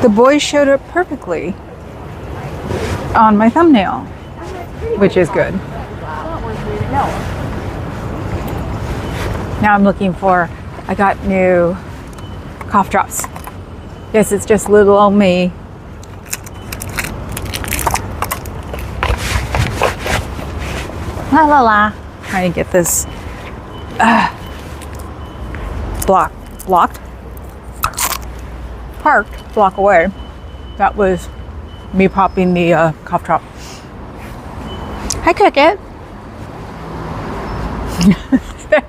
The boys showed up perfectly on my thumbnail, which is good. Now I'm looking for, I got new cough drops. Yes, it's just little old me. La la la. Trying to get this blocked. Parked, block away. That was me popping the cough drop. Hi, Cricket.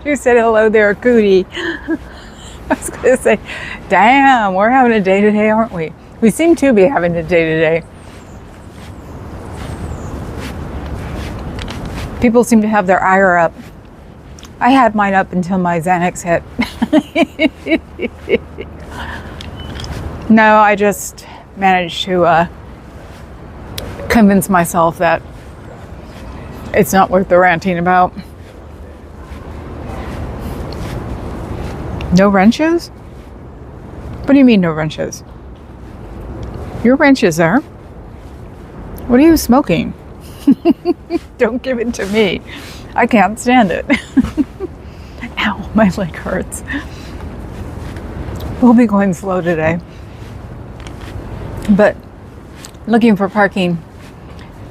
You said hello there, Cootie. I was going to say, damn, we're having a day-to-day, aren't we? We seem to be having a day-to-day. People seem to have their ire up. I had mine up until my Xanax hit. No, I just managed to convince myself that it's not worth the ranting about. No wrenches? What do you mean no wrenches? Your wrench is there. What are you smoking? Don't give it to me. I can't stand it. Ow, my leg hurts. We'll be going slow today. But looking for parking,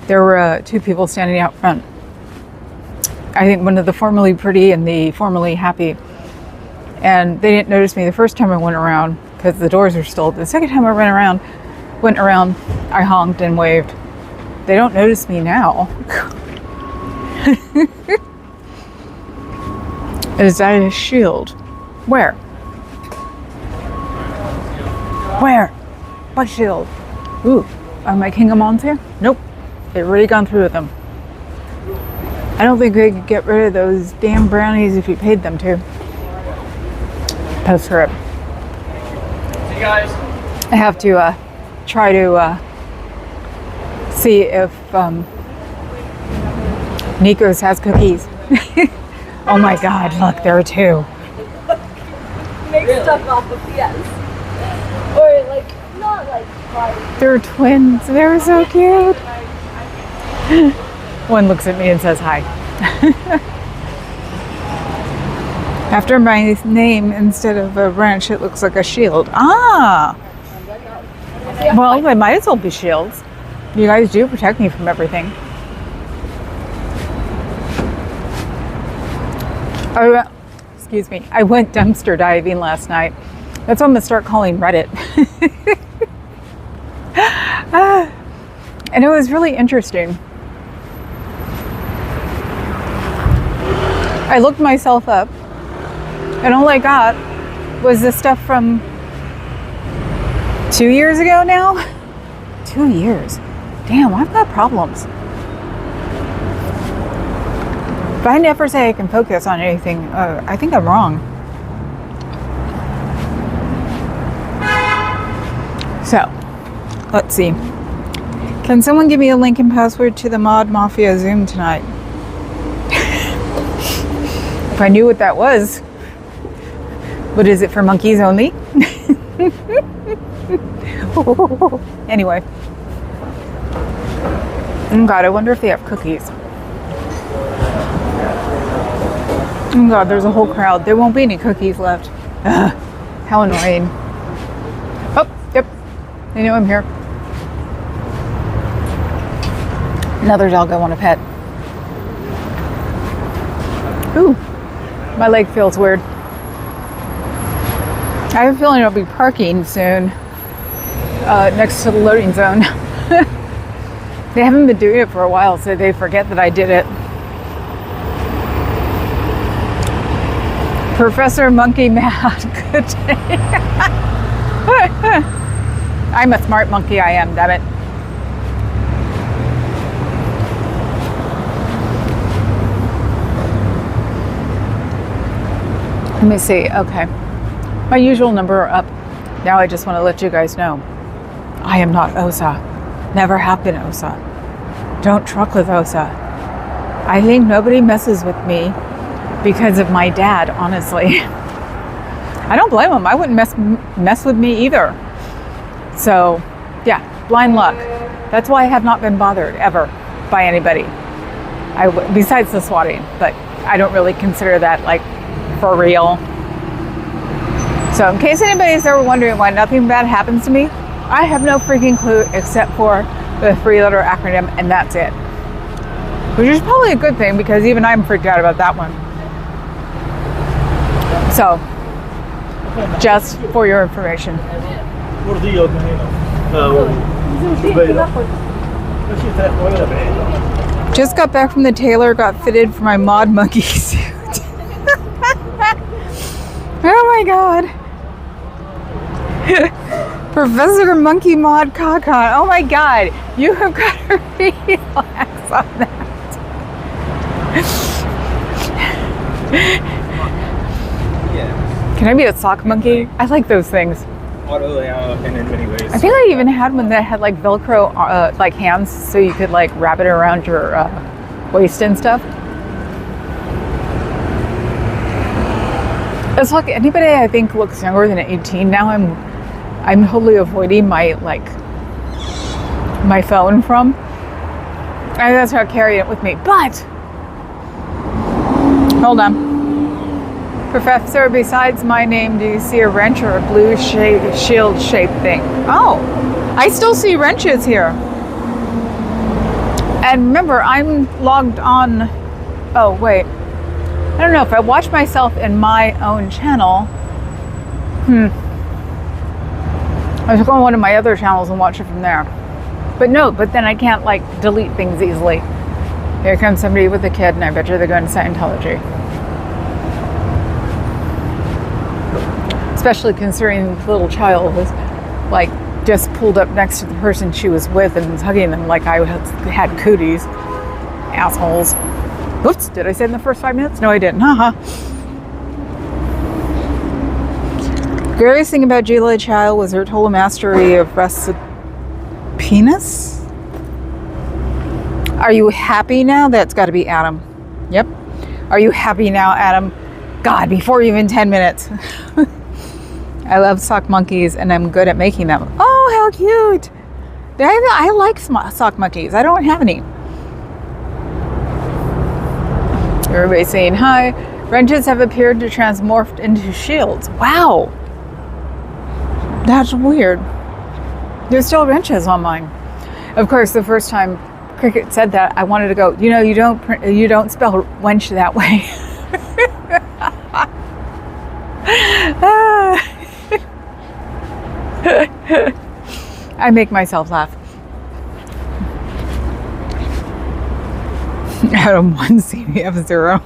there were two people standing out front. I think one of the formerly pretty and the formerly happy. And they didn't notice me the first time I went around because the doors are still. The second time I went around, I honked and waved. They don't notice me now. Is that a shield? Where? Where? What shield? Ooh, am I King of Mons here? Nope. They've already gone through with them. I don't think they could get rid of those damn brownies if you paid them to. Postscript. Hey guys. I have to try to see if Nico's has cookies. Oh my God, look, there are two. Make stuff off of, yes. Or like, not like quite. They're twins, they're so cute. One looks at me and says hi. After my name, instead of a branch, it looks like a shield. Ah! Well, they might as well be shields. You guys do protect me from everything. Oh, excuse me. I went dumpster diving last night. That's what I'm going to start calling Reddit. And it was really interesting. I looked myself up, and all I got was this stuff from 2 years ago now. 2 years. Damn, I've got problems. If I never say I can focus on anything, I think I'm wrong. So, let's see. Can someone give me a link and password to the Mod Mafia Zoom tonight? If I knew what that was. But is it for monkeys only? Anyway. Oh God, I wonder if they have cookies. Oh God, there's a whole crowd. There won't be any cookies left. Ugh, how annoying. Oh, yep. They know I'm here. Another dog I want to pet. Ooh, my leg feels weird. I have a feeling I'll be parking soon next to the loading zone. They haven't been doing it for a while, so they forget that I did it. Professor Monkey Mad, good day. I'm a smart monkey, I am, damn it. Let me see, okay. My usual number up. Now I just want to let you guys know. I am not Osa. Never have been Osa. Don't truck with Osa. I think nobody messes with me because of my dad, honestly. I don't blame them. I wouldn't mess with me either. So, yeah, blind luck. That's why I have not been bothered ever by anybody. Besides the swatting, but I don't really consider that like for real. So in case anybody's ever wondering why nothing bad happens to me, I have no freaking clue except for the 3-letter acronym, and that's it. Which is probably a good thing because even I'm freaked out about that one. So, just for your information. Just got back from the tailor, got fitted for my mod monkey suit. Oh my god. Professor Monkey Mod Kakon. Oh my god. You have got to relax on that. Can I be a sock monkey? I like those things. And in many ways. I think I even had one that had like Velcro like hands so you could like wrap it around your waist and stuff. It's like anybody I think looks younger than 18 now. I'm totally avoiding my phone from. And that's how I carry it with me. But hold on. Professor, besides my name, do you see a wrench or a blue shield-shaped thing? Oh, I still see wrenches here. And remember, I'm logged on. Oh, wait. I don't know if I watch myself in my own channel. I should go on one of my other channels and watch it from there. But then I can't like delete things easily. Here comes somebody with a kid, and I bet you they're going to Scientology. Especially considering the little child was like just pulled up next to the person she was with and was hugging them like I had cooties. Assholes. Oops, did I say in the first 5 minutes? No, I didn't. Haha. Greatest thing about Julia Child was her total mastery of penis. Are you happy now? That's got to be Adam. Yep. Are you happy now, Adam? God, before even 10 minutes. I love sock monkeys and I'm good at making them. Oh, how cute. I like sock monkeys. I don't have any. Everybody's saying hi. Wrenches have appeared to transmorph into shields. Wow. That's weird. There's still wrenches on mine. Of course, the first time Cricket said that, I wanted to go, you don't spell wench that way. I make myself laugh. Adam 1, CBF 0.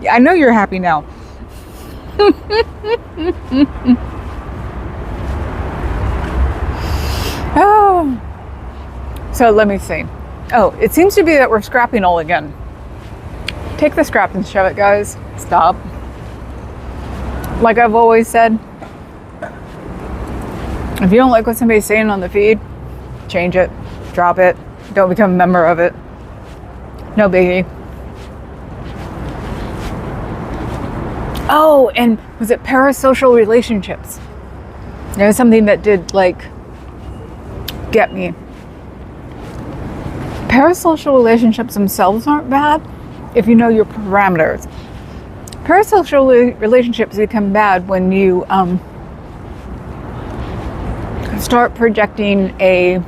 I know you're happy now. Oh. So let me see. Oh, it seems to be that we're scrapping all again. Take the scrap and shove it, guys. Stop. Like I've always said, if you don't like what somebody's saying on the feed, change it, drop it, don't become a member of it. No biggie. Oh, and was it parasocial relationships? It was something that did like get me. Parasocial relationships themselves aren't bad if you know your parameters. Parasocial relationships become bad when you start projecting a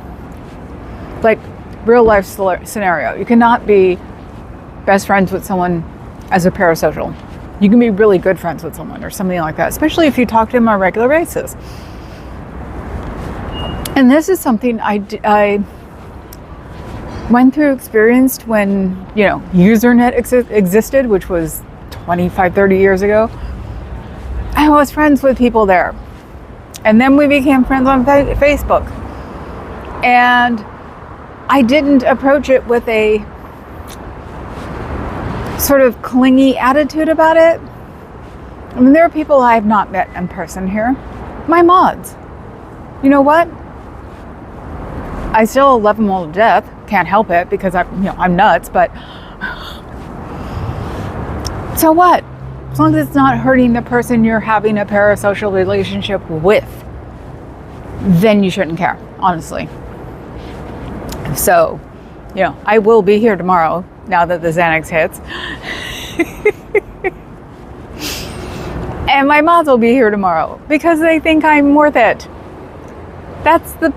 like real life scenario. You cannot be best friends with someone as a parasocial. You can be really good friends with someone or something like that, especially if you talk to them on a regular basis. And this is something I went through, experienced when, Usernet existed, which was 25, 30 years ago. I was friends with people there. And then we became friends on Facebook. And I didn't approach it with a sort of clingy attitude about it. I mean, there are people I have not met in person here. My mods. You know what? I still love them all to death. Can't help it because I'm nuts, but so what? As long as it's not hurting the person you're having a parasocial relationship with, then you shouldn't care, honestly. So, I will be here tomorrow now that the Xanax hits. And my mods will be here tomorrow because they think I'm worth it. That's the...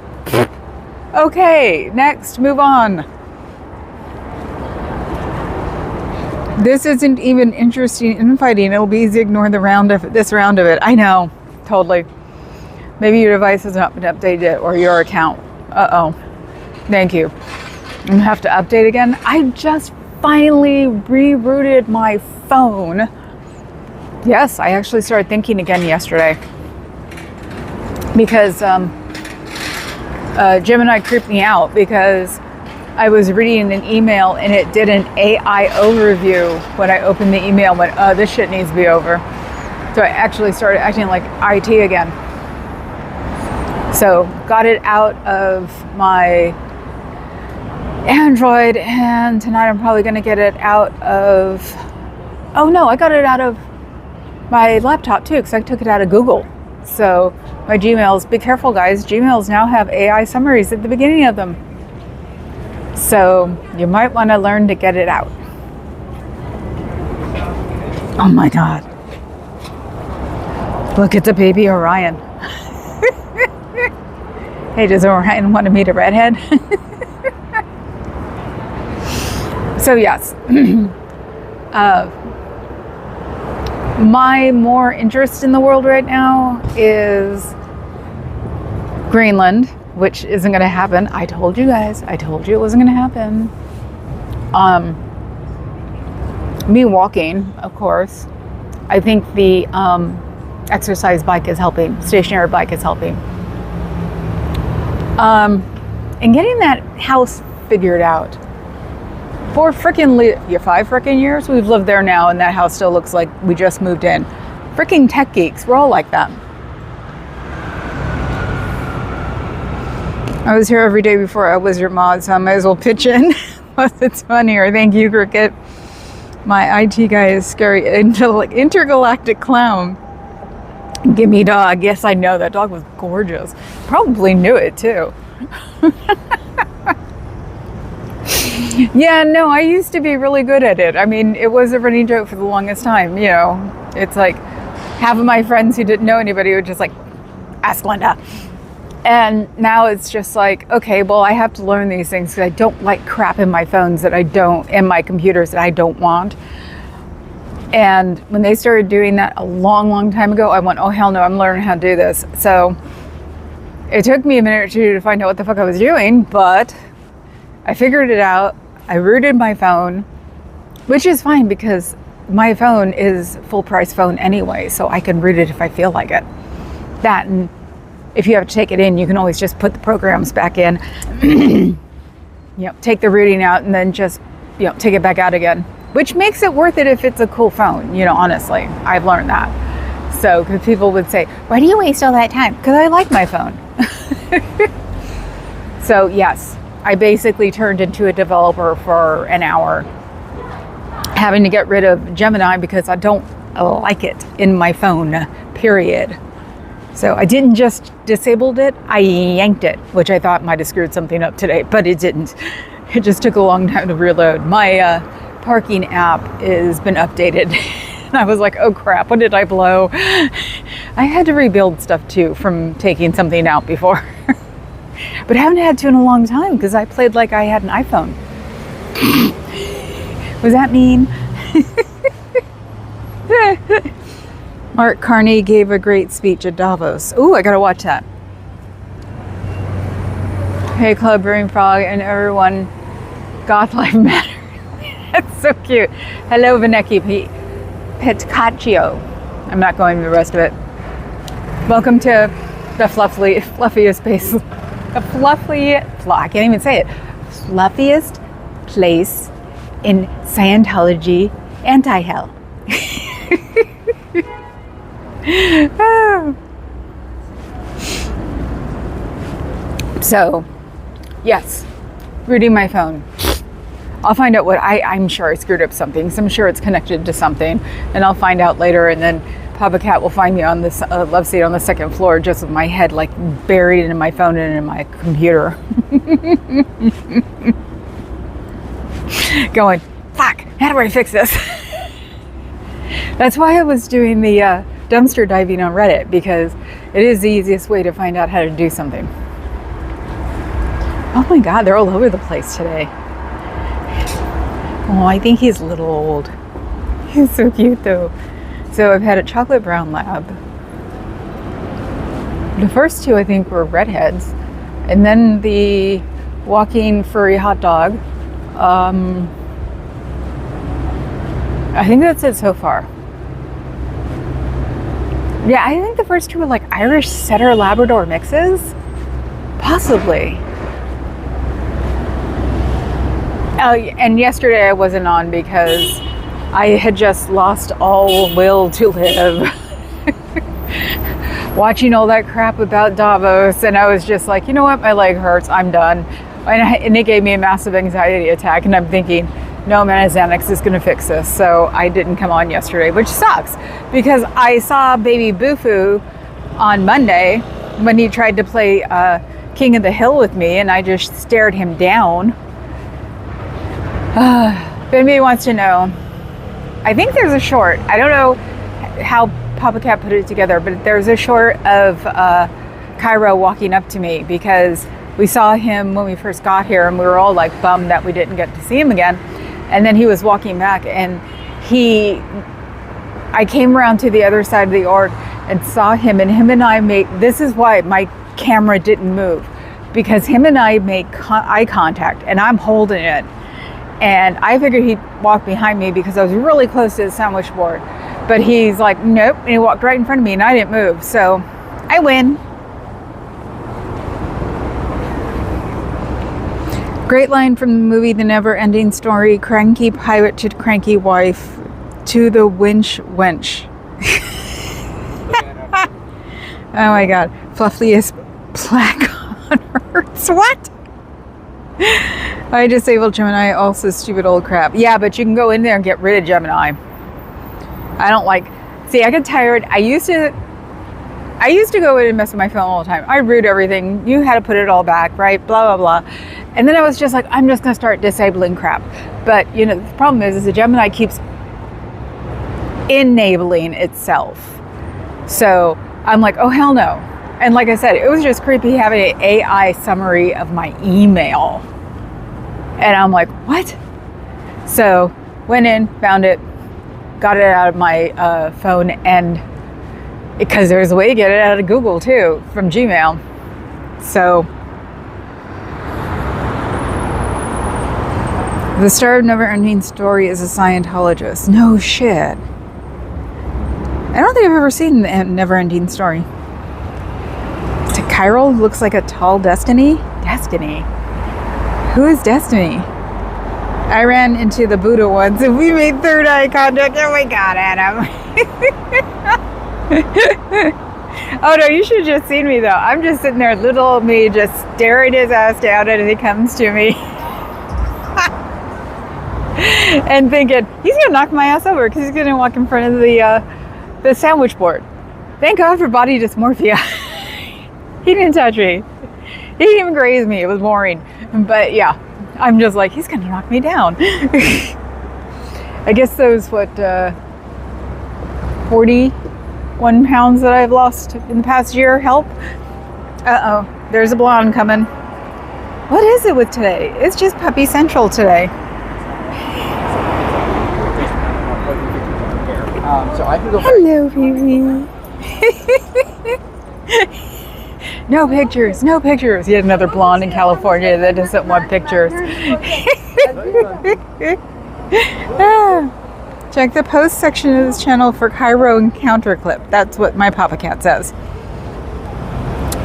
Okay, next, move on. This isn't even interesting infighting. It'll be easy to ignore this round of it. I know, totally. Maybe your device has not been updated or your account. Uh-oh. Thank you. I'm gonna have to update again. I just finally rerouted my phone. Yes, I actually started thinking again yesterday because Gemini creeped me out because I was reading an email and it did an AI overview when I opened the email and went, this shit needs to be over. So I actually started acting like IT again. So got it out of my Android, and tonight I'm probably going to get it out of... Oh no, I got it out of my laptop too because I took it out of Google. So my Gmails, be careful guys, Gmails now have AI summaries at the beginning of them. So you might want to learn to get it out. Oh my God. Look at the baby Orion. Hey, does Orion want to meet a redhead? So yes. My more interest in the world right now is Greenland, which isn't going to happen. I told you guys. I told you it wasn't going to happen. Me walking, of course. I think the exercise bike is helping. Stationary bike is helping. And getting that house figured out. For 5 freaking years we've lived there now, and that house still looks like we just moved in. Freaking tech geeks, we're all like that. I was here every day before I was your mod, so I might as well pitch in. Plus it's funnier. Thank you, Cricket. My IT guy is scary. Intergalactic clown. Gimme dog. Yes, I know. That dog was gorgeous. Probably knew it too. Yeah, no, I used to be really good at it. I mean, it was a running joke for the longest time, It's like half of my friends who didn't know anybody would just like, ask Linda. And now it's just like, okay, well, I have to learn these things because I don't like crap in my phones in my computers that I don't want. And when they started doing that a long, long time ago, I went, oh, hell no, I'm learning how to do this. So it took me a minute or two to find out what the fuck I was doing, but I figured it out. I rooted my phone, which is fine because my phone is full price phone anyway, so I can root it if I feel like it. That, and if you have to take it in, you can always just put the programs back in, take the rooting out and then just, take it back out again, which makes it worth it if it's a cool phone, honestly. I've learned that. So, because people would say, why do you waste all that time? Because I like my phone. So, yes. I basically turned into a developer for an hour, having to get rid of Gemini because I don't like it in my phone, period. So I didn't just disabled it, I yanked it, which I thought might have screwed something up today, but it didn't. It just took a long time to reload. My parking app has been updated. And I was like, oh crap, what did I blow? I had to rebuild stuff too from taking something out before. But I haven't had to in a long time because I played like I had an iPhone. Was that mean? Mark Carney gave a great speech at Davos. Ooh, I gotta watch that. Hey Club Brewing Frog and everyone, Goth Life Matter. That's so cute. Hello Vaneki Petcaccio. I'm not going to the rest of it. Welcome to the fluffiest space. I can't even say it. Fluffiest place in Scientology anti-hell. So, yes, rooting my phone. I'll find out what I'm sure I screwed up something. So I'm sure it's connected to something, and I'll find out later. And then Papa Cat will find me on this love seat on the second floor, just with my head like buried in my phone and in my computer. Going, fuck, how do I fix this? That's why I was doing the dumpster diving on Reddit, because it is the easiest way to find out how to do something. Oh my God, they're all over the place today. Oh, I think he's a little old. He's so cute though. So I've had a chocolate brown lab. The first two I think were redheads. And then the walking furry hot dog. I think that's it so far. Yeah, I think the first two were like Irish Setter Labrador mixes. Possibly. Oh, and yesterday I wasn't on because I had just lost all will to live. Watching all that crap about Davos, and I was just like, you know what, my leg hurts, I'm done. And it gave me a massive anxiety attack, and I'm thinking, no, man, Xanax is going to fix this. So I didn't come on yesterday, which sucks, because I saw baby Bufu on Monday when he tried to play King of the Hill with me, and I just stared him down. If anybody wants to know, I think there's a short. I don't know how Papa Cat put it together, but there's a short of Cairo walking up to me, because we saw him when we first got here, and we were all like bummed that we didn't get to see him again. And then he was walking back, and I came around to the other side of the org and saw him, and him and I made, this is why my camera didn't move, because him and I made eye contact, and I'm holding it. And I figured he'd walk behind me because I was really close to the sandwich board. But he's like, nope. And he walked right in front of me, and I didn't move. So I win. Great line from the movie The Never Ending Story. Cranky pirate to cranky wife to the winch wench. Oh my God. Fluffiest plaque on earth. What? I disabled Gemini, also stupid old crap. Yeah, but you can go in there and get rid of Gemini. I don't like, see, I get tired. I used to go in and mess with my phone all the time. I root everything. You had to put it all back, right? Blah, blah, blah. And then I was just like, I'm just going to start disabling crap. But, you know, the problem is the Gemini keeps enabling itself. So I'm like, oh, hell no. And like I said, it was just creepy having an AI summary of my email. And I'm like, what? So went in, found it, got it out of my phone, and because there's a way to get it out of Google too, from Gmail. So the star of Never Ending Story is a Scientologist. No shit. I don't think I've ever seen the Never Ending Story. Cairo looks like a tall Destiny. Destiny? Who is Destiny? I ran into the Buddha once and we made third eye contact. Oh my God, Adam. Oh no, you should have just seen me though. I'm just sitting there, little old me, just staring his ass down as he comes to me. And thinking, he's gonna knock my ass over because he's gonna walk in front of the sandwich board. Thank God for body dysmorphia. He didn't touch me. He didn't even graze me. It was boring. But yeah, I'm just like, he's gonna knock me down. I guess those, 41 pounds that I've lost in the past year help. Uh-oh, there's a blonde coming. What is it with today? It's just puppy central today. So I can go. Hello, baby. No pictures, no pictures. Yet another blonde in California that doesn't want pictures. Check the post section of this channel for Cairo encounter clip. That's what my Papa Cat says.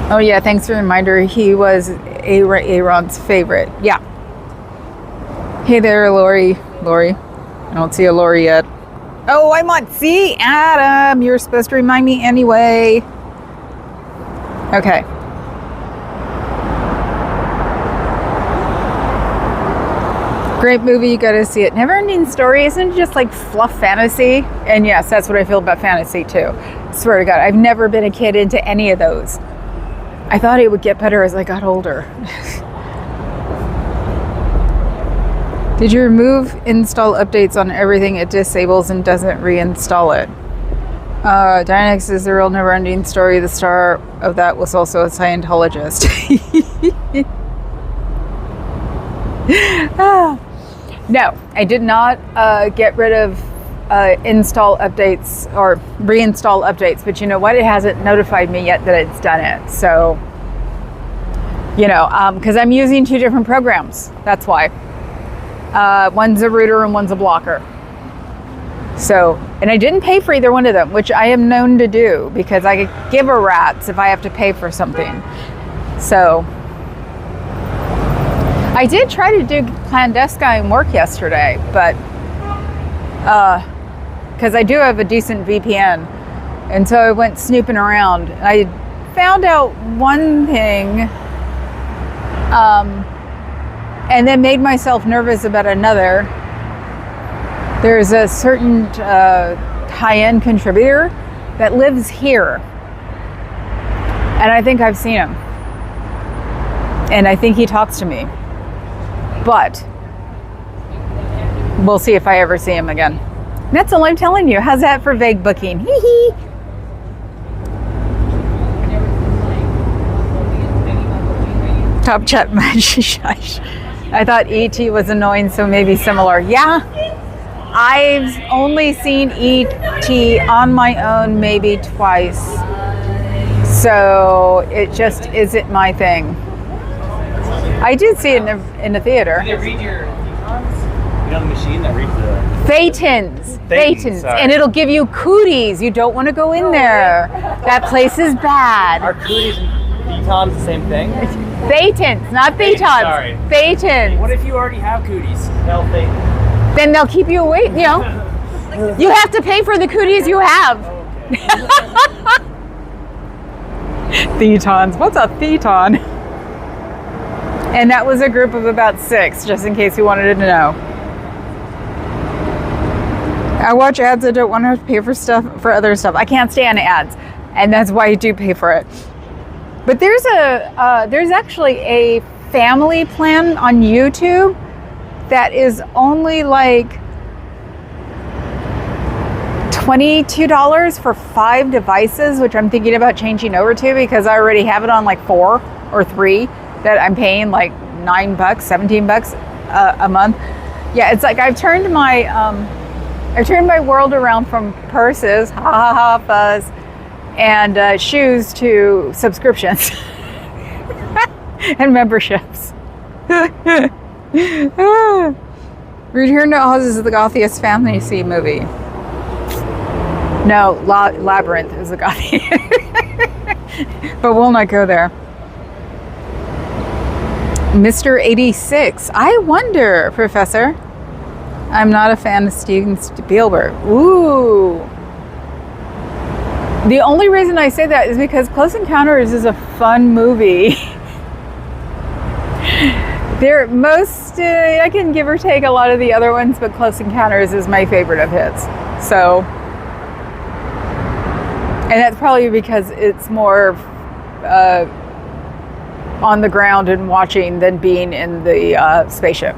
Oh yeah, thanks for the reminder. He was Aaron's favorite. Yeah. Hey there, Lori. Lori. I don't see a Lori yet. Oh, I'm on. See, Adam, you're supposed to remind me anyway. Okay. Great movie, you gotta see it. Never Ending Story isn't just like fluff fantasy. And yes, that's what I feel about fantasy too. Swear to God, I've never been a kid into any of those. I thought it would get better as I got older. Did you remove install updates on everything it disables and doesn't reinstall it? Dynex is the real Never Ending Story. The star of that was also a Scientologist. No, I did not get rid of install updates or reinstall updates, but you know what? It hasn't notified me yet that it's done it. So, you know, because I'm using two different programs. That's why. One's a router and one's a blocker. So, and I didn't pay for either one of them, which I am known to do because I could give a rat's if I have to pay for something. So, I did try to do clandestine work yesterday, but because I do have a decent VPN, and so I went snooping around. I found out one thing, and then made myself nervous about another. There's a certain high-end contributor that lives here, and I think I've seen him, and I think he talks to me, but we'll see if I ever see him again. That's all I'm telling you. How's that for vague booking? Hee hee. Top chat match. I thought E.T. was annoying, so maybe similar. Yeah. I've only seen E.T. on my own maybe twice. So it just isn't my thing. I did see it in the theater. Do they read your econs? You know the machine that reads the... Phaetons. And it'll give you cooties. You don't want to go in there. That place is bad. Are cooties and econs the same thing? Phaetons, not phaetons. Sorry. Phaetons. What if you already have cooties? No, Then they'll keep you awake, you know. You have to pay for the cooties you have. Thetons. What's a theton? And that was a group of about 6, just in case you wanted to know. I watch ads. I don't want to have to pay for other stuff. I can't stand ads, and that's why I do pay for it. But there's actually a family plan on YouTube that is only like $22 for 5 devices, which I'm thinking about changing over to because I already have it on like 4 or 3 that I'm paying like $9, $17 a month. Yeah, it's like I've turned my world around from purses, ha ha ha fuzz, and shoes to subscriptions and memberships. Return to Oz is the gothiest fantasy movie. No, Labyrinth is the gothiest. But we'll not go there. Mr. 86. I wonder, Professor. I'm not a fan of Steven Spielberg. Ooh. The only reason I say that is because Close Encounters is a fun movie. I can give or take a lot of the other ones, but Close Encounters is my favorite of his. So, and that's probably because it's more on the ground and watching than being in the spaceship.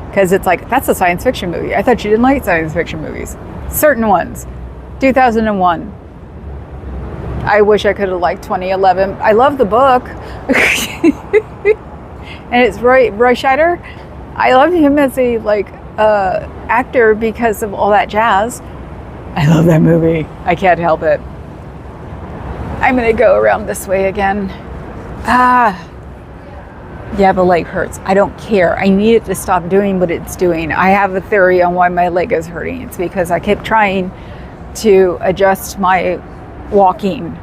Because it's like, that's a science fiction movie. I thought you didn't like science fiction movies. Certain ones. 2001. I wish I could have liked 2011. I love the book. And it's Roy Scheider. I love him as a actor because of all that jazz. I love that movie. I can't help it. I'm gonna go around this way again. Yeah, the leg hurts. I don't care. I need it to stop doing what it's doing. I have a theory on why my leg is hurting. It's because I kept trying to adjust my walking.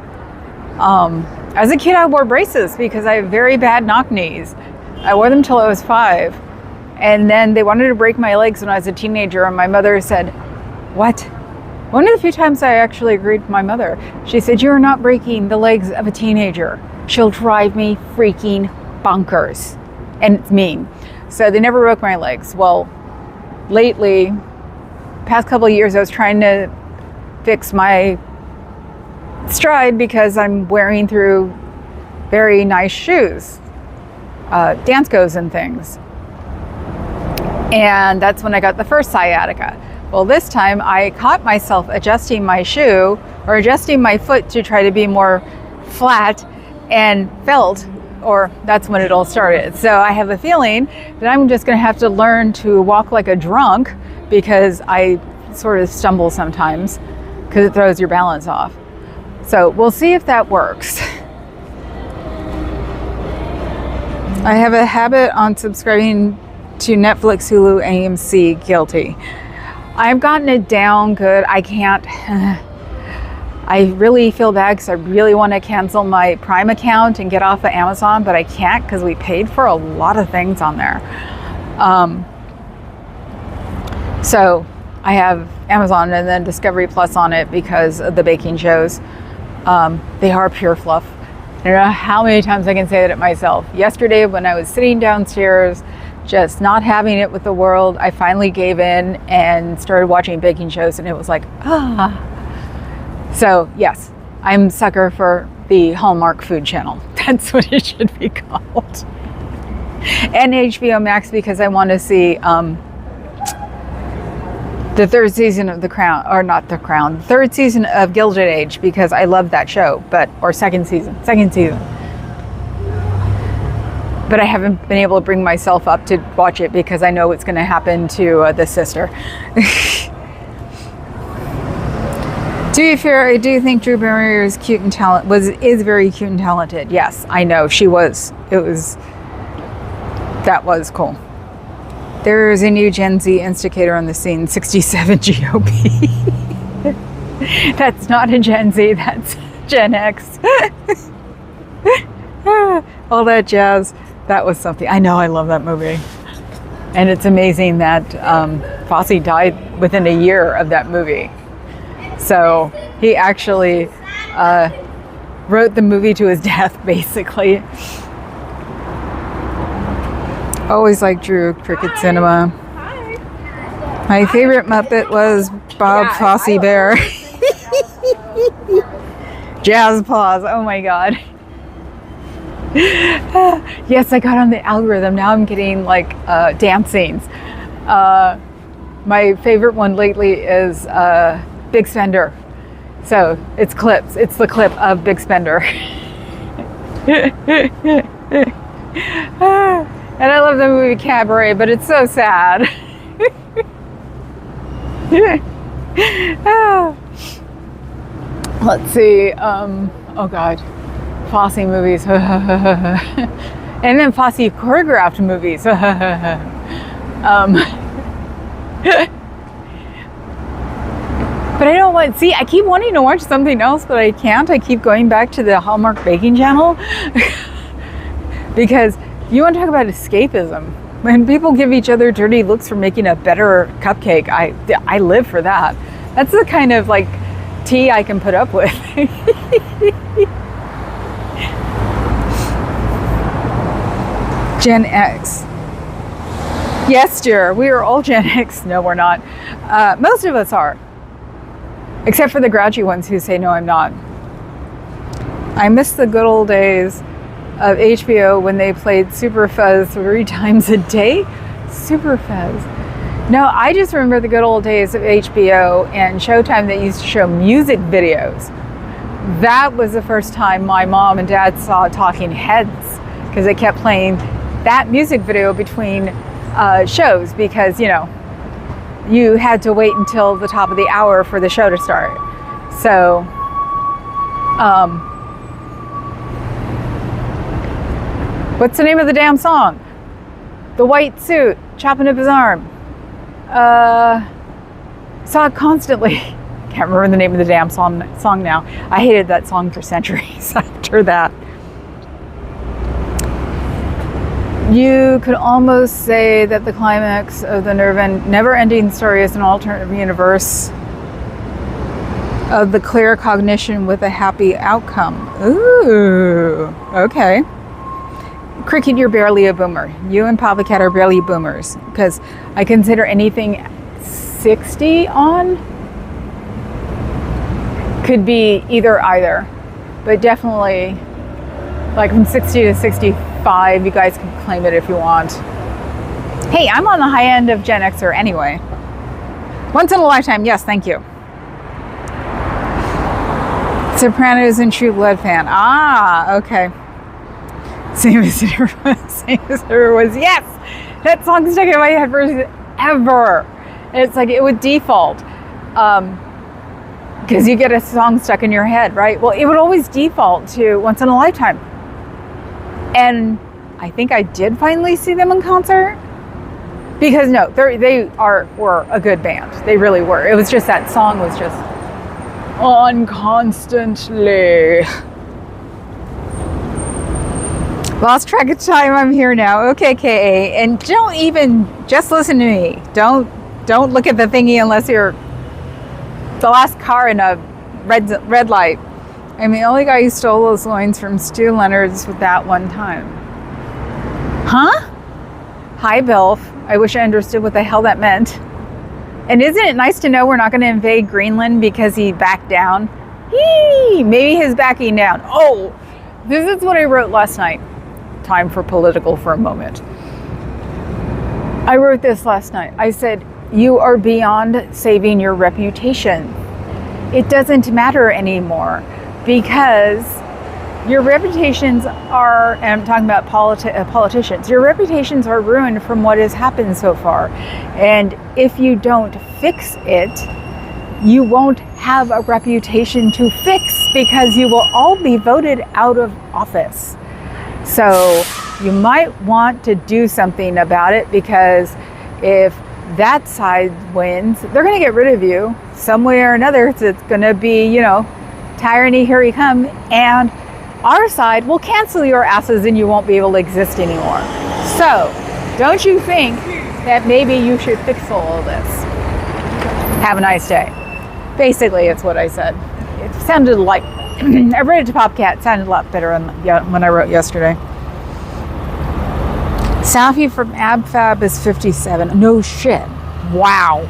As a kid, I wore braces because I have very bad knock knees. I wore them till I was 5. And then they wanted to break my legs when I was a teenager. And my mother said, what? One of the few times I actually agreed with my mother. She said, you're not breaking the legs of a teenager. She'll drive me freaking bonkers. And it's mean. So they never broke my legs. Well, lately, past couple of years, I was trying to fix my stride because I'm wearing through very nice shoes, dance goes and things. And that's when I got the first sciatica. Well, this time I caught myself adjusting my shoe or adjusting my foot to try to be more flat and felt, or that's when it all started. So I have a feeling that I'm just going to have to learn to walk like a drunk because I sort of stumble sometimes because it throws your balance off. So we'll see if that works. I have a habit on subscribing to Netflix, Hulu, AMC. Guilty. I've gotten it down good. I can't. I really feel bad because I really want to cancel my Prime account and get off of Amazon, but I can't because we paid for a lot of things on there. So I have Amazon and then Discovery Plus on it because of the baking shows. They are pure fluff. I don't know how many times I can say that myself. Yesterday when I was sitting downstairs, just not having it with the world, I finally gave in and started watching baking shows, and it was like, So yes, I'm a sucker for the Hallmark Food Channel. That's what it should be called. And HBO Max because I want to see the third season of The Crown, or not The Crown, third season of Gilded Age because I love that show, or second season. But I haven't been able to bring myself up to watch it because I know what's going to happen to the sister. To be fair, I do think Drew Barrymore is cute and is very cute and talented. Yes, I know she was. That was cool. There is a new Gen Z instigator on the scene, 67 GOP. That's not a Gen Z, that's Gen X. All that jazz. That was something. I know, I love that movie. And it's amazing that Fosse died within a year of that movie. So he actually wrote the movie to his death, basically. Always liked Drew Cricket Cinema. My favorite Muppet was Bob Fosse Bear. Jazz Paws, oh my God. Yes, I got on the algorithm. Now I'm getting like dance scenes. My favorite one lately is Big Spender. So it's clips. It's the clip of Big Spender. And I love the movie Cabaret, but it's so sad. Let's see. Oh God. Fosse movies. And then Fosse choreographed movies. But I don't want, see, I keep wanting to watch something else, but I can't. I keep going back to the Hallmark Baking Channel. Because you want to talk about escapism. When people give each other dirty looks for making a better cupcake, I live for that. That's the kind of like tea I can put up with. Gen X. Yes, dear, we are all Gen X. No, we're not. Most of us are. Except for the grouchy ones who say, no, I'm not. I miss the good old days of HBO when they played Super Fuzz 3 times a day. Super Fuzz. No, I just remember the good old days of HBO and Showtime that used to show music videos. That was the first time my mom and dad saw Talking Heads because they kept playing that music video between shows because, you know, you had to wait until the top of the hour for the show to start. So, what's the name of the damn song? The white suit, chopping up his arm. Saw it constantly. Can't remember the name of the damn song now. I hated that song for centuries after that. You could almost say that the climax of the never-ending story is an alternative universe of the clear cognition with a happy outcome. Ooh, okay. Cricket, you're barely a boomer. You and Papa Cat are barely boomers, because I consider anything 60 on could be either. But definitely, like from 60 to 65, you guys can claim it if you want. Hey, I'm on the high end of Gen Xer anyway. Once in a lifetime, yes, thank you. Sopranos and True Blood fan. Ah, okay. Same as there was. Yes! That song stuck in my head forever. It's like it would default. Because you get a song stuck in your head, right? Well, it would always default to Once in a Lifetime. And I think I did finally see them in concert. Because no, they were a good band. They really were. It was just that song was just on constantly. Lost track of time. I'm here now. Okay, KA. And don't even just listen to me. Don't look at the thingy unless you're the last car in a red light. I'm the only guy who stole those lines from Stu Leonard's with that one time. Huh? Hi, Bilf. I wish I understood what the hell that meant. And isn't it nice to know we're not going to invade Greenland because he backed down? Maybe his backing down. Oh, this is what I wrote last night. Time for political for a moment. I wrote this last night. I said, you are beyond saving your reputation. It doesn't matter anymore because your reputations are, and I'm talking about politicians, your reputations are ruined from what has happened so far. And if you don't fix it, you won't have a reputation to fix because you will all be voted out of office. So you might want to do something about it, because if that side wins, they're going to get rid of you some way or another. It's going to be, tyranny, here you come. And our side will cancel your asses and you won't be able to exist anymore. So don't you think that maybe you should fix all of this? Have a nice day. Basically, it's what I said. It sounded like, I read it to Popcat, it sounded a lot better when I wrote yesterday. Safi from AbFab is 57. No shit. Wow.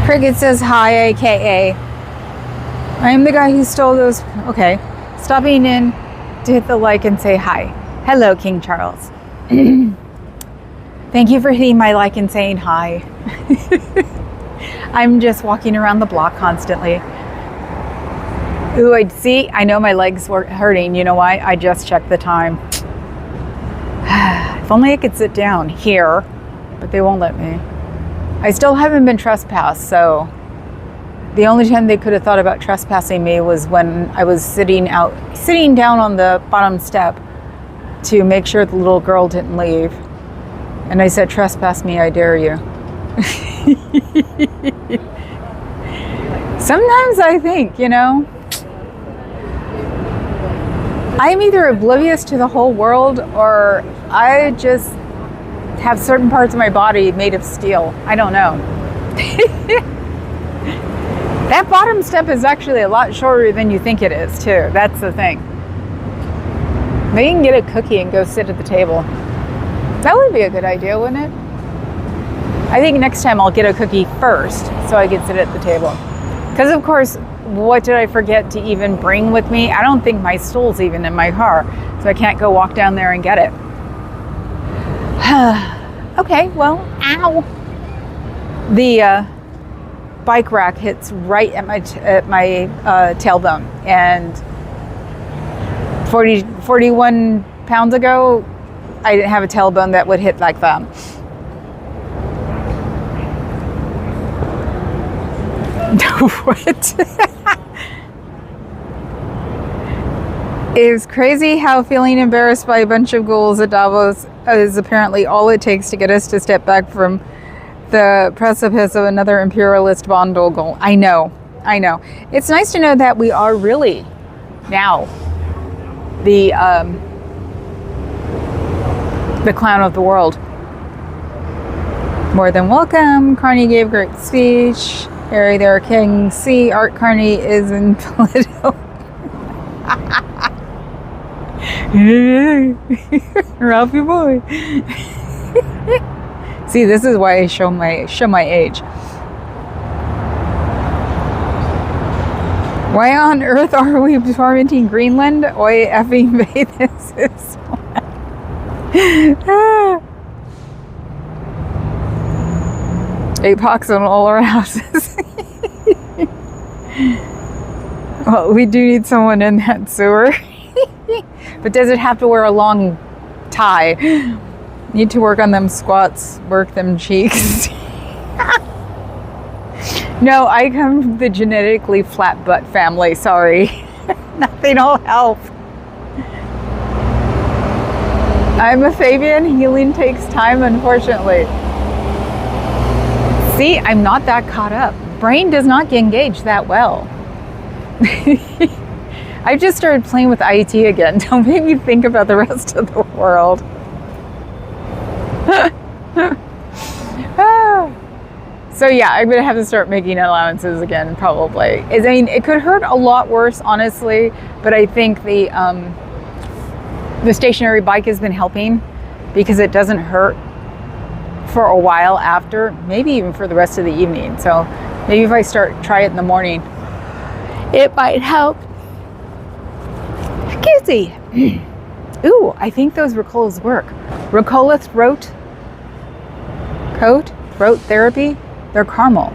Cricket says hi, AKA. I am the guy who stole those. Okay. Stopping in to hit the like and say hi. Hello, King Charles. Thank you for hitting my like and saying hi. I'm just walking around the block constantly. Ooh, I know my legs were hurting. You know why? I just checked the time. If only I could sit down here, but they won't let me. I still haven't been trespassed, so the only time they could have thought about trespassing me was when I was sitting down on the bottom step to make sure the little girl didn't leave. And I said, trespass me, I dare you. Sometimes I think, I'm either oblivious to the whole world or I just have certain parts of my body made of steel. I don't know. That bottom step is actually a lot shorter than you think it is, too. That's the thing. Maybe you can get a cookie and go sit at the table. That would be a good idea, wouldn't it? I think next time I'll get a cookie first so I can sit at the table. Because, of course, what did I forget to even bring with me? I don't think my stool's even in my car, so I can't go walk down there and get it. Okay, well, ow. The bike rack hits right at my tailbone, and 41 pounds ago, I didn't have a tailbone that would hit like that. What? It was crazy how feeling embarrassed by a bunch of ghouls at Davos is apparently all it takes to get us to step back from the precipice of another imperialist boondoggle. I know. It's nice to know that we are really now the clown of the world. More than welcome. Carney gave a great speech. Harry there, King C. Art Carney is in political. Ralphie boy. See, this is why I show my age. Why on earth are we tormenting Greenland? Oi effing bay, this is APOCs on all our houses. Well, we do need someone in that sewer. But does it have to wear a long tie? Need to work on them squats, work them cheeks. No, I come from the genetically flat butt family, sorry. Nothing will help. I'm a Fabian, healing takes time, unfortunately. See, I'm not that caught up. Brain does not get engaged that well. I just started playing with IT again. Don't make me think about the rest of the world. So yeah, I'm gonna have to start making allowances again, probably. I mean, it could hurt a lot worse, honestly, but I think the stationary bike has been helping because it doesn't hurt for a while after, maybe even for the rest of the evening. So maybe if I try it in the morning, it might help. Kizzy. Ooh, I think those Ricolas work. Ricola throat therapy. They're caramel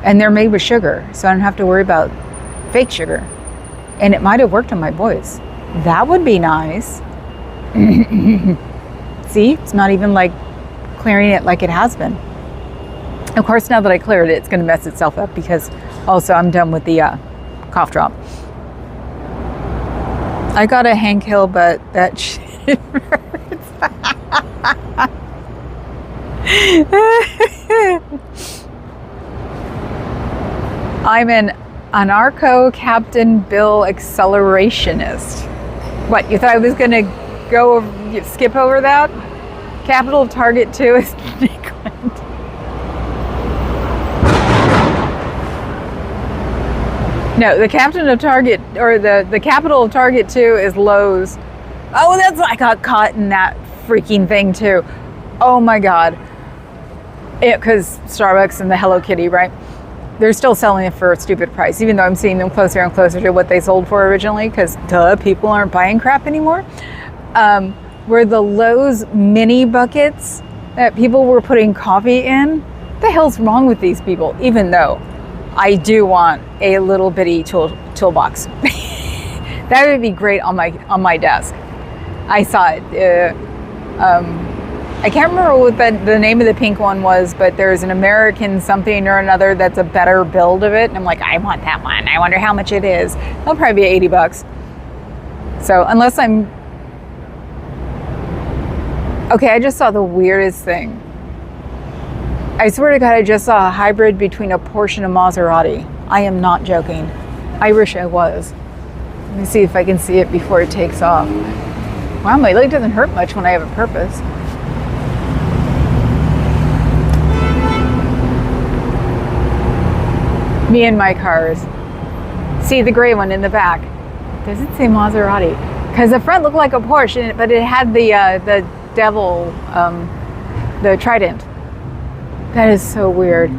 and they're made with sugar, so I don't have to worry about fake sugar. And it might have worked on my boys. That would be nice. See, it's not even like clearing it like it has been. Of course, now that I cleared it, it's going to mess itself up because also I'm done with the cough drop. I got a Hank Hill, but that shit hurts. I'm an anarcho-Captain Bill accelerationist. What, you thought I was going to skip over that? Capital of Target 2 is Nickland. No, the captain of Target, or the capital of Target 2 is Lowe's. Oh, I got caught in that freaking thing too. Oh my God. Because Starbucks and the Hello Kitty, right? They're still selling it for a stupid price, even though I'm seeing them closer and closer to what they sold for originally, because people aren't buying crap anymore. Were the Lowe's mini buckets that people were putting coffee in? What the hell's wrong with these people? Even though I do want a little bitty toolbox. That would be great on my desk. I saw it. I can't remember what the name of the pink one was, but there's an American something or another that's a better build of it. And I'm like, I want that one. I wonder how much it is. It'll probably be $80. So unless I'm... Okay, I just saw the weirdest thing. I swear to God, I just saw a hybrid between a Porsche and a Maserati. I am not joking. I wish I was. Let me see if I can see it before it takes off. Wow, my leg doesn't hurt much when I have a purpose. Me and my cars. See the gray one in the back. Does it say Maserati? Because the front looked like a Porsche, but it had the devil, the trident. That is so weird.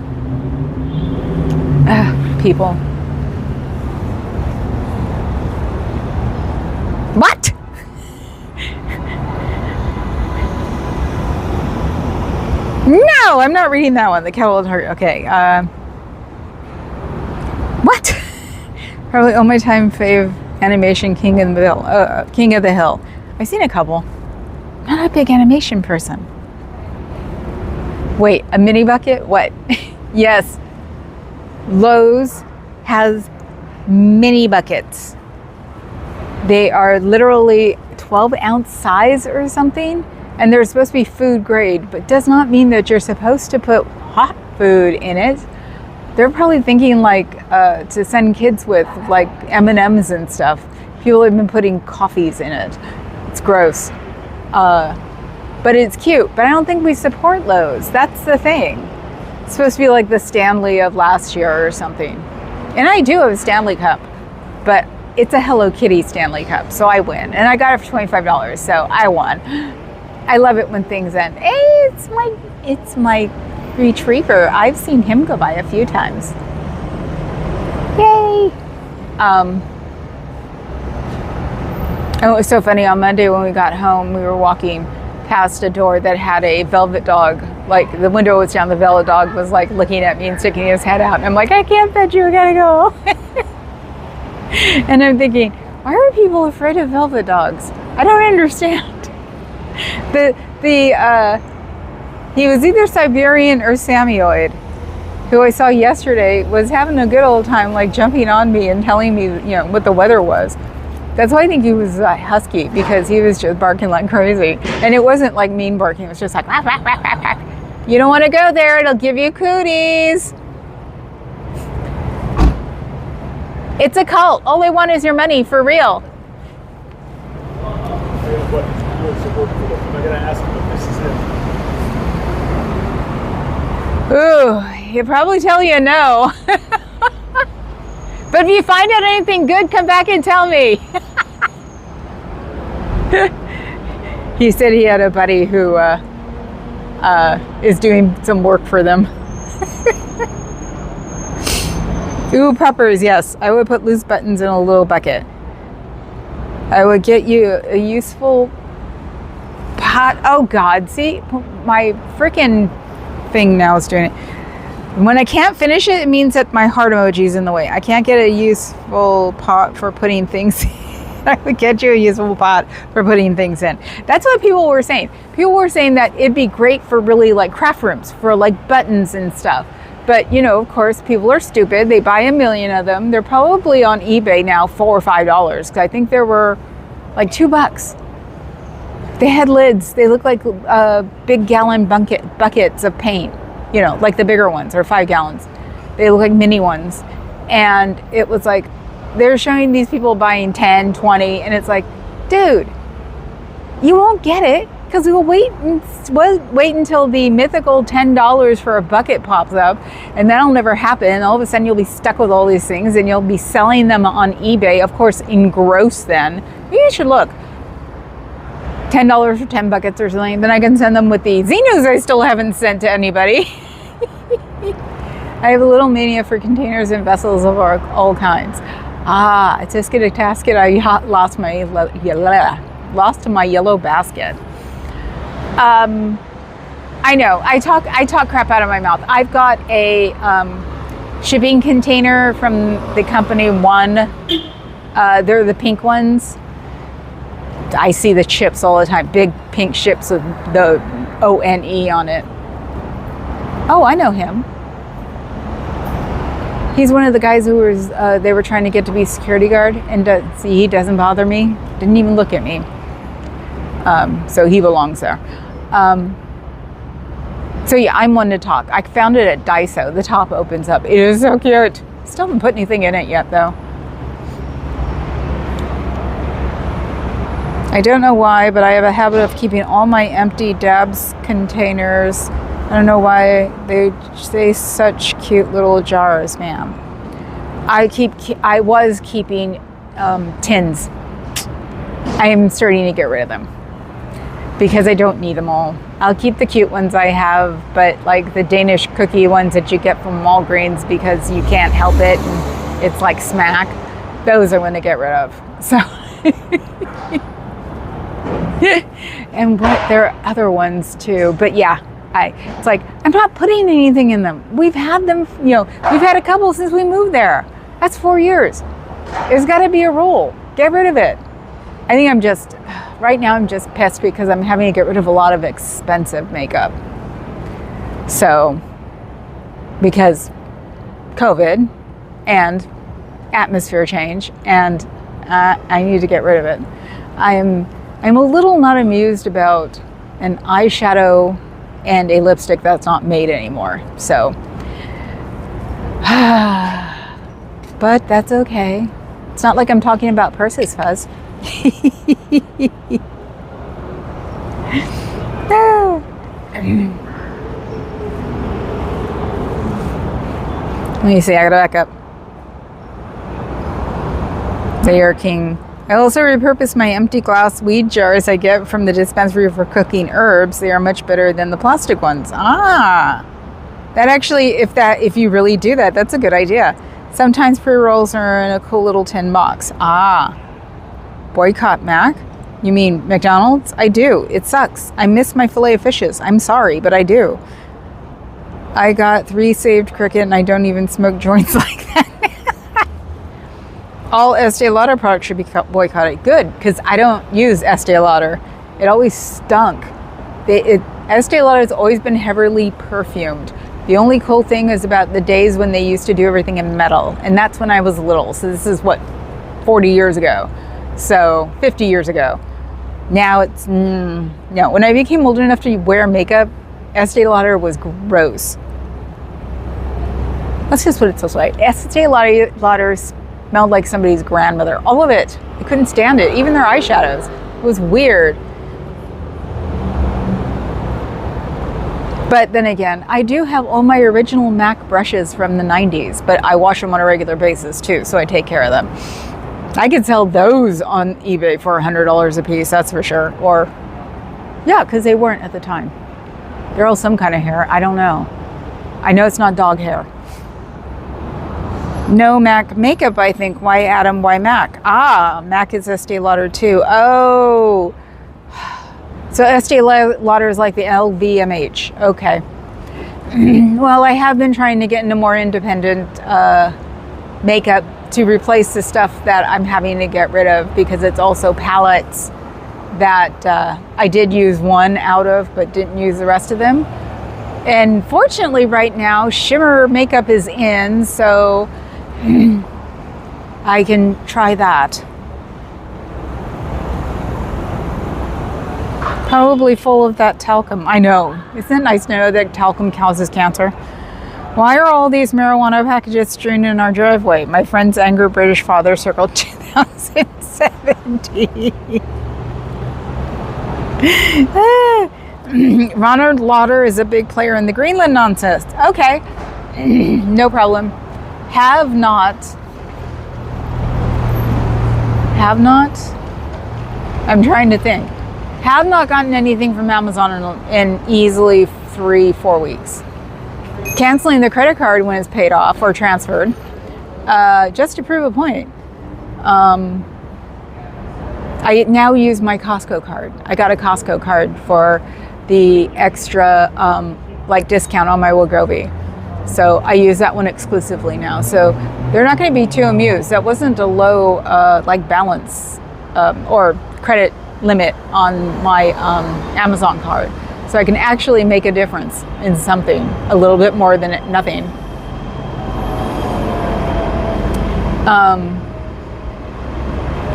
People. What? No, I'm not reading that one. The Capital Target. Okay. What? Probably all my time fave animation King of the Hill. I've seen a couple. Not a big animation person. Wait, a mini bucket? What? Yes. Lowe's has mini buckets. They are literally 12-ounce size or something, and they're supposed to be food grade, but does not mean that you're supposed to put hot food in it. They're probably thinking like to send kids with like M&Ms and stuff. People have been putting coffees in it. It's gross. But it's cute. But I don't think we support Lowe's. That's the thing. It's supposed to be like the Stanley of last year or something. And I do have a Stanley cup, but it's a Hello Kitty Stanley Cup, so I win. And I got it for $25, so I won. I love it when things end. Hey, it's my retriever. I've seen him go by a few times. Yay! And it was so funny, on Monday when we got home, we were walking past a door that had a velvet dog. Like, the window was down, the velvet dog was like looking at me and sticking his head out. And I'm like, I can't pet you, I gotta go. And I'm thinking, why are people afraid of velvet dogs? I don't understand. He was either Siberian or Samoyed, who I saw yesterday, was having a good old time, like jumping on me and telling me, what the weather was. That's why I think he was husky, because he was just barking like crazy. And it wasn't like mean barking, it was just like, wah, wah, wah, wah, wah. You don't want to go there, it'll give you cooties. It's a cult. All they want is your money, for real. What rules of work for them? Am I going to ask him if this is it? Ooh, he'll probably tell you no. But if you find out anything good, come back and tell me. He said he had a buddy who is doing some work for them. Ooh, peppers, yes. I would put loose buttons in a little bucket. I would get you a useful pot. Oh God, see, my freaking thing now is doing it. When I can't finish it, it means that my heart emoji is in the way. I can't get a useful pot for putting things in. I would get you a useful pot for putting things in. That's what people were saying. People were saying that it'd be great for really like craft rooms, for like buttons and stuff. But, of course, people are stupid. They buy a million of them. They're probably on eBay now $4 or $5, because I think there were like $2. They had lids. They look like big gallon buckets of paint, like the bigger ones, or 5 gallons. They look like mini ones. And it was like, they're showing these people buying 10, 20, and it's like, dude, you won't get it. Because we'll wait until the mythical $10 for a bucket pops up, and that'll never happen. All of a sudden, you'll be stuck with all these things, and you'll be selling them on eBay, of course, in gross then. Maybe you should look. $10 for 10 buckets or something. Then I can send them with the Xenos I still haven't sent to anybody. I have a little mania for containers and vessels of all kinds. A tisket, a tasket. I lost my yellow basket. I know, I talk crap out of my mouth. I've got a shipping container from the company One. They're the pink ones. I see the chips all the time, big pink ships with the ONE on it. Oh, I know him. He's one of the guys who was, they were trying to get to be security guard, and he doesn't bother me. Didn't even look at me. So he belongs there. So yeah, I'm one to talk. I found it at Daiso. The top opens up. It is so cute. Still haven't put anything in it yet though. I don't know why, but I have a habit of keeping all my empty dabs containers. I don't know why they say such cute little jars, ma'am. I was keeping tins. I am starting to get rid of them, because I don't need them all. I'll keep the cute ones I have, but like the Danish cookie ones that you get from Walgreens because you can't help it and it's like smack, those I want to get rid of. So, and there are other ones too, but yeah, it's like, I'm not putting anything in them. We've had them, we've had a couple since we moved there. That's 4 years. There's got to be a rule. Get rid of it. I think right now I'm just pissed because I'm having to get rid of a lot of expensive makeup. So, because COVID and atmosphere change, and I need to get rid of it. I'm a little not amused about an eyeshadow and a lipstick that's not made anymore. So, but that's okay. It's not like I'm talking about Persis Fuzz. No. Let me see, I gotta back up. They are king. I also repurpose my empty glass weed jars I get from the dispensary for cooking herbs. They are much better than the plastic ones. Ah, that actually, if you really do that, that's a good idea. Sometimes pre-rolls are in a cool little tin box. Ah, boycott Mac? You mean McDonald's? I do. It sucks. I miss my filet of fishes. I'm sorry, but I do. I got 3 saved cricket and I don't even smoke joints like that. All Estee Lauder products should be boycotted. Good, because I don't use Estee Lauder. It always stunk. Estee Lauder has always been heavily perfumed. The only cool thing is about the days when they used to do everything in metal. And that's when I was little. So this is what, 40 years ago. So 50 years ago. Now it's, no. When I became old enough to wear makeup, Estee Lauder was gross. Let's just put it this way. Estee Lauder smelled like somebody's grandmother. All of it. I couldn't stand it. Even their eyeshadows. It was weird. But then again, I do have all my original MAC brushes from the 90s, but I wash them on a regular basis too, so I take care of them. I could sell those on eBay for $100 a piece, that's for sure. Or, yeah, because they weren't at the time. They're all some kind of hair. I don't know. I know it's not dog hair. No MAC makeup, I think. Why Adam? Why MAC? Ah, MAC is Estee Lauder too. Oh. So Estee Lauder is like the LVMH. Okay. Well, I have been trying to get into more independent makeup to replace the stuff that I'm having to get rid of, because it's also palettes that I did use one out of but didn't use the rest of them. And fortunately right now shimmer makeup is in, so I can try that. Probably full of that talcum. I know. Isn't it nice to know that talcum causes cancer? Why are all these marijuana packages strewn in our driveway? My friend's angry British father circled 2017. Ronald Lauder is a big player in the Greenland nonsense. Okay. No problem. Have not. I'm trying to think. Have not gotten anything from Amazon in easily 3-4 weeks. Canceling the credit card when it's paid off or transferred, just to prove a point. I now use my Costco card. I got a Costco card for the extra discount on my Wegovy. So I use that one exclusively now. So they're not going to be too amused. That wasn't a low balance or credit limit on my Amazon card. So I can actually make a difference in something, a little bit more than nothing.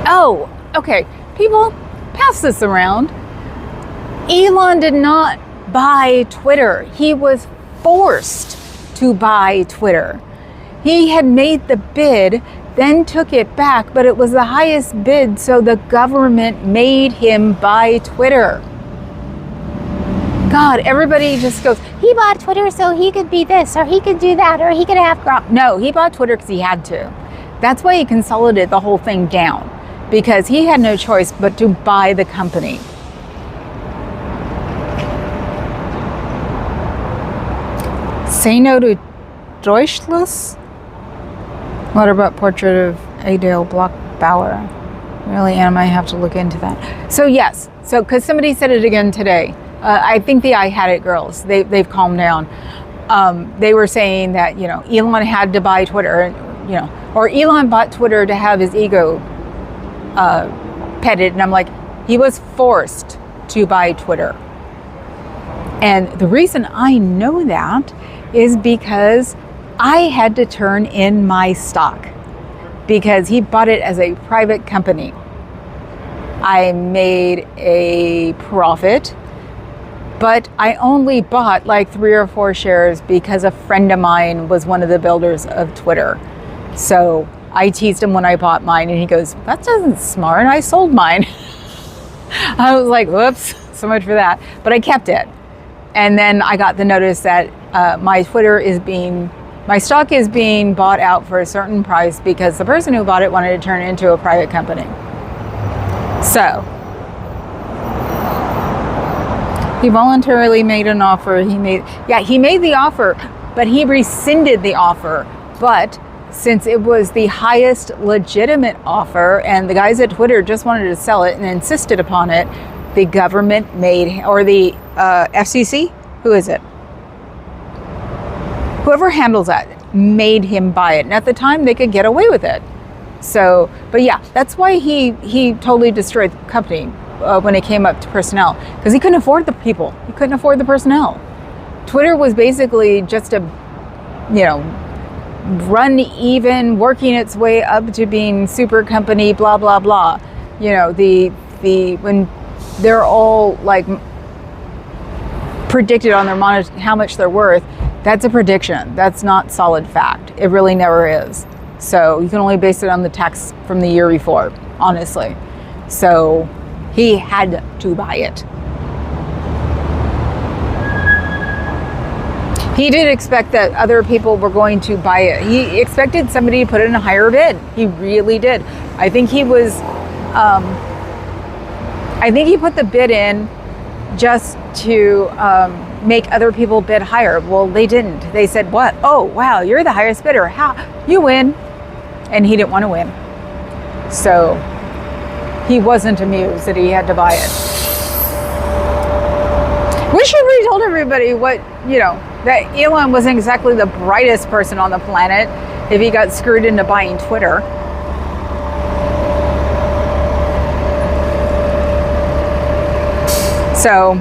Oh, okay. People, pass this around. Elon did not buy Twitter. He was forced to buy Twitter. He had made the bid, then took it back, but it was the highest bid, so the government made him buy Twitter. God, everybody just goes, he bought Twitter so he could be this, or he could do that, or he could have crop. No, he bought Twitter because he had to. That's why he consolidated the whole thing down, because he had no choice but to buy the company. Say no to Deutschless? What about portrait of Adele Bloch-Bauer? Really, Anna, I have to look into that. So yes, because somebody said it again today. I think the I Had It girls, they've calmed down. They were saying that, Elon had to buy Twitter, or Elon bought Twitter to have his ego petted. And I'm like, he was forced to buy Twitter. And the reason I know that is because I had to turn in my stock because he bought it as a private company. I made a profit, but I only bought like 3 or 4 shares because a friend of mine was one of the builders of Twitter. So I teased him when I bought mine and he goes, that doesn't smart. I sold mine. I was like, whoops, so much for that. But I kept it. And then I got the notice that my Twitter is being My stock is being bought out for a certain price because the person who bought it wanted to turn it into a private company. So, he voluntarily made an offer. He made the offer, but he rescinded the offer. But since it was the highest legitimate offer and the guys at Twitter just wanted to sell it and insisted upon it, the government or the FCC, who is it? Whoever handles that made him buy it. And at the time, they could get away with it. So, but yeah, that's why he totally destroyed the company when it came up to personnel. Because he couldn't afford the people. He couldn't afford the personnel. Twitter was basically just a, run even, working its way up to being super company, blah, blah, blah. When they're all like predicted on their how much they're worth, that's a prediction. That's not solid fact. It really never is. So you can only base it on the tax from the year before, honestly. So he had to buy it. He did expect that other people were going to buy it. He expected somebody to put in a higher bid. He really did. I think he put the bid in just to make other people bid higher. Well, they didn't. They said, what? Oh, wow, you're the highest bidder. How? You win. And he didn't want to win. So he wasn't amused that he had to buy it. We should have already told everybody that Elon wasn't exactly the brightest person on the planet if he got screwed into buying Twitter. So,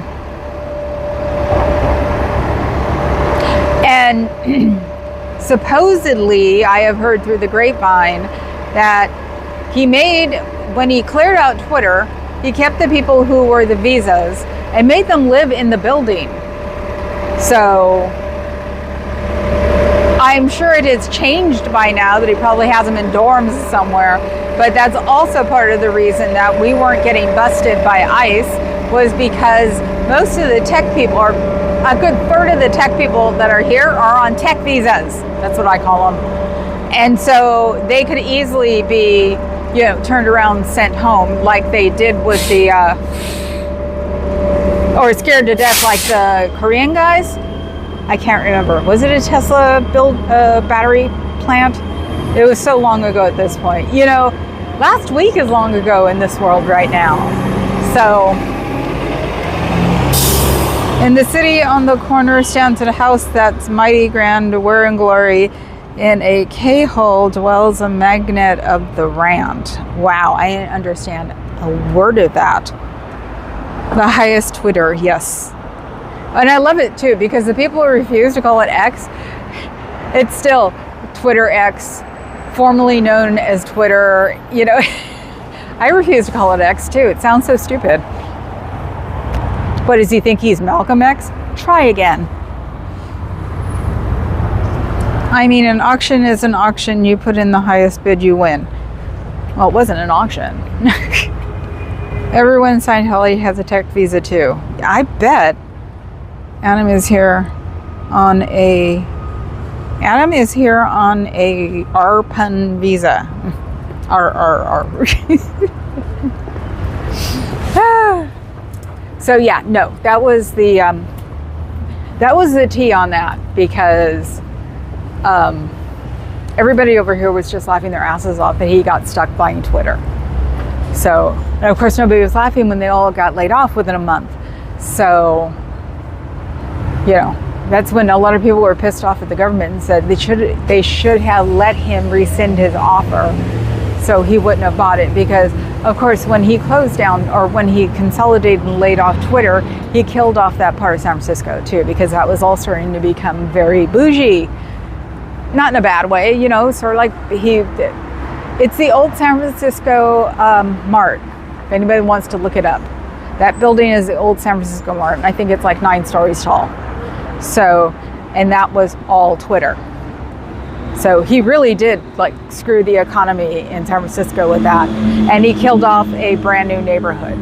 and supposedly, I have heard through the grapevine that when he cleared out Twitter, he kept the people who were the visas and made them live in the building. So, I'm sure it has changed by now, that he probably has them in dorms somewhere, but that's also part of the reason that we weren't getting busted by ICE, was because most of the tech people, or a good third of the tech people that are here, are on tech visas. That's what I call them. And so they could easily be, turned around and sent home like they did with the, or scared to death like the Korean guys. I can't remember. Was it a Tesla built battery plant? It was so long ago at this point. Last week is long ago in this world right now. So, in the city on the corner stands a house that's mighty grand, where in glory, in a K-hole dwells a magnet of the rant. Wow, I didn't understand a word of that. The highest Twitter, yes. And I love it too, because the people who refuse to call it X, it's still Twitter X, formerly known as Twitter. I refuse to call it X too. It sounds so stupid. What, does he think he's Malcolm X? Try again. I mean, an auction is an auction. You put in the highest bid, you win. Well, it wasn't an auction. Everyone in Scientology has a tech visa too. I bet. Adam is here on a RPUN visa. R. So yeah, no, that was the tea on that, because everybody over here was just laughing their asses off that he got stuck buying Twitter. So, and of course, nobody was laughing when they all got laid off within a month. So, that's when a lot of people were pissed off at the government and said they should have let him rescind his offer, so he wouldn't have bought it. Because, of course, when he closed down, or when he consolidated and laid off Twitter, he killed off that part of San Francisco too, because that was all starting to become very bougie. Not in a bad way, sort of like it's the old San Francisco Mart. If anybody wants to look it up, that building is the old San Francisco Mart. I think it's like 9 stories tall. So, and that was all Twitter. So he really did screw the economy in San Francisco with that. And he killed off a brand new neighborhood.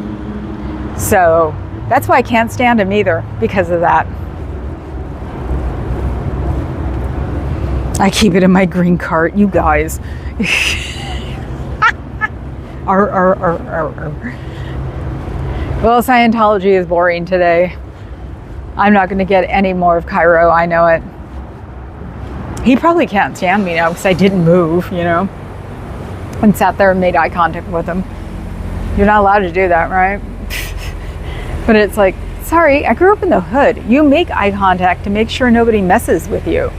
So that's why I can't stand him either, because of that. I keep it in my green cart, you guys. Well, Scientology is boring today. I'm not going to get any more of Cairo, I know it. He probably can't stand me now because I didn't move, you know, and sat there and made eye contact with him. You're not allowed to do that, right? But it's like, sorry, I grew up in the hood. You make eye contact to make sure nobody messes with you.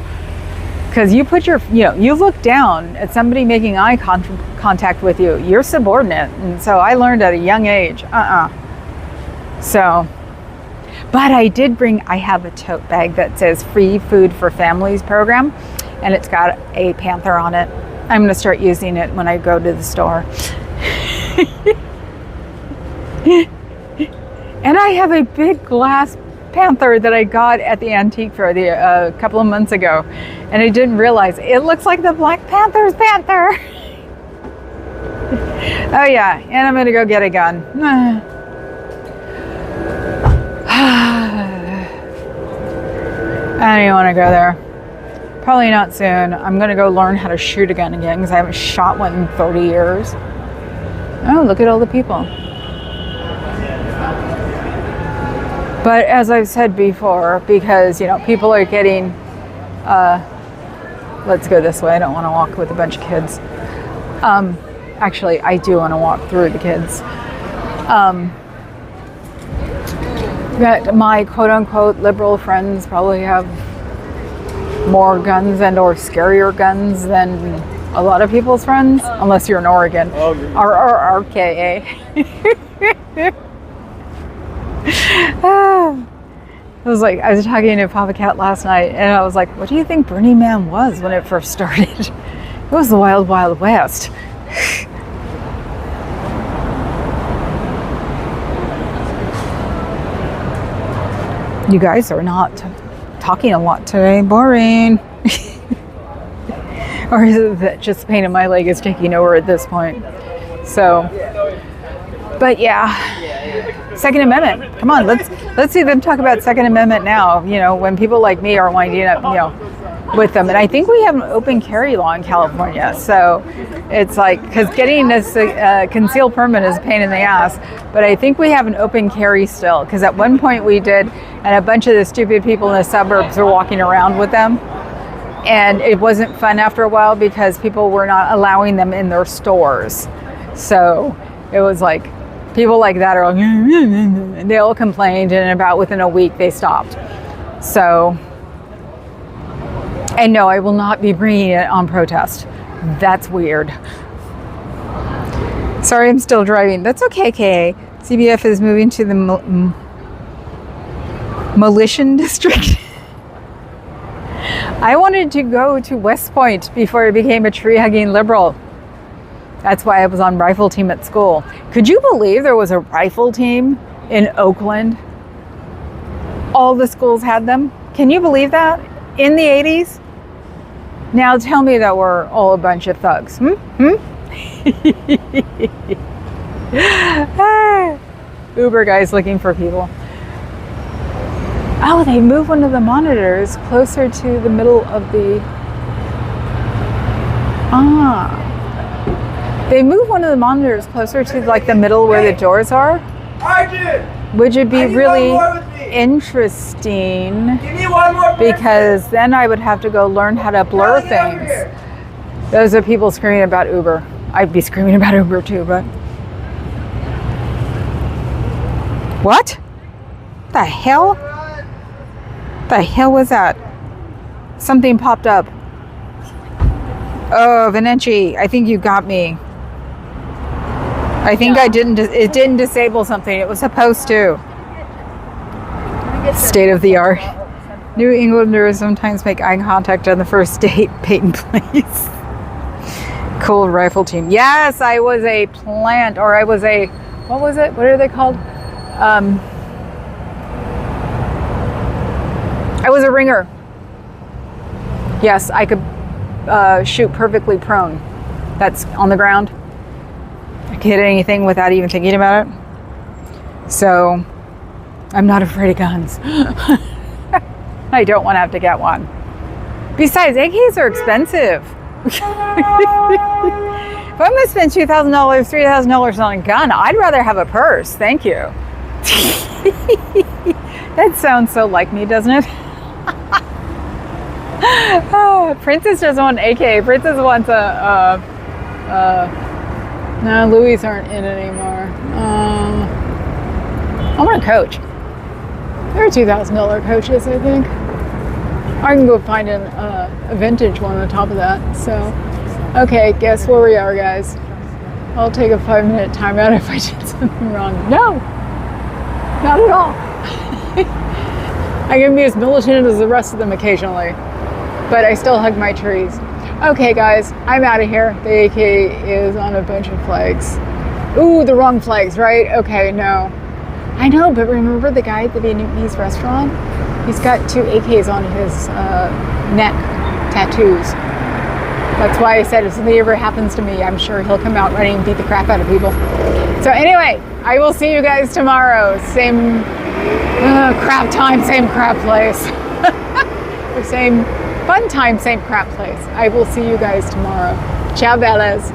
Because you put your, you know, you look down at somebody making eye contact with you, you're subordinate. And so I learned at a young age, So, but I have a tote bag that says Free Food for Families program, and it's got a panther on it. I'm going to start using it when I go to the store. And I have a big glass panther that I got at the antique fair a couple of months ago, and I didn't realize it looks like the Black Panther's panther. Oh yeah, and I'm gonna go get a gun. I don't even want to go there. Probably not soon. I'm gonna go learn how to shoot a gun again because I haven't shot one in 30 years. Oh, look at all the people. But as I've said before, because, you know, people are getting, let's go this way. I don't want to walk with a bunch of kids. Actually, I do want to walk through the kids. That my quote unquote liberal friends probably have more guns and or scarier guns than a lot of people's friends, unless you're in Oregon. Or RKA. I was talking to Papa Cat last night, and I was like, what do you think Burning Man was when it first started? It was the Wild Wild West. You guys are not talking a lot today. Boring. Or is it that just the pain in my leg is taking over at this point? So, but yeah. Second Amendment. Come on, let's see them talk about Second Amendment now. You know, when people like me are winding up, you know, with them. And I think we have an open carry law in California. So it's like, because getting this concealed permit is a pain in the ass. But I think we have an open carry still. Because at one point we did, and a bunch of the stupid people in the suburbs were walking around with them. And it wasn't fun after a while because people were not allowing them in their stores. So it was like, people like that are like, and they all complained, and about within a week they stopped. So, and no, I will not be bringing it on protest. That's weird. Sorry, I'm still driving. That's okay, Kay. CBF is moving to the Militia District. I wanted to go to West Point before I became a tree-hugging liberal. That's why I was on rifle team at school. Could you believe there was a rifle team in Oakland? All the schools had them. Can you believe that? In the 80s? Now tell me that we're all a bunch of thugs. Uber guys looking for people. Oh, they moved one of the monitors closer to the middle of the... They moved one of the monitors closer to like the middle where the doors are. Which would be really interesting, because then I would have to go learn how to blur things. Those are people screaming about Uber. I'd be screaming about Uber too, but... What? The hell? The hell was that? Something popped up. Oh, Vinci, I think you got me. I think it didn't disable something. It was supposed to. State of the art. New Englanders sometimes make eye contact on the first date. Peyton, please. Cool rifle team. Yes, I was a plant, or I was a, what was it? What are they called? I was a ringer. Yes, I could shoot perfectly prone. That's on the ground. I could hit anything without even thinking about it. So, I'm not afraid of guns. I don't want to have to get one. Besides, AKs are expensive. If I'm gonna spend $2,000, $3,000 on a gun, I'd rather have a purse. Thank you. That sounds so like me, doesn't it? Oh, Princess doesn't want an AK. Princess wants no, Louis aren't in anymore. I want a coach. They're $2,000 coaches, I think. I can go find a vintage one on top of that. So, okay, guess where we are, guys. I'll take a 5-minute timeout if I did something wrong. No, not at all. I can be as militant as the rest of them occasionally, but I still hug my trees. Okay, guys, I'm out of here. The AK is on a bunch of flags. Ooh, the wrong flags, right? Okay, no. I know, but remember the guy at the Vietnamese restaurant? He's got 2 AKs on his neck, tattoos. That's why I said if something ever happens to me, I'm sure he'll come out ready and beat the crap out of people. So anyway, I will see you guys tomorrow. Same crap time, same crap place. Or same fun time, same crap place. I will see you guys tomorrow. Ciao, bellas.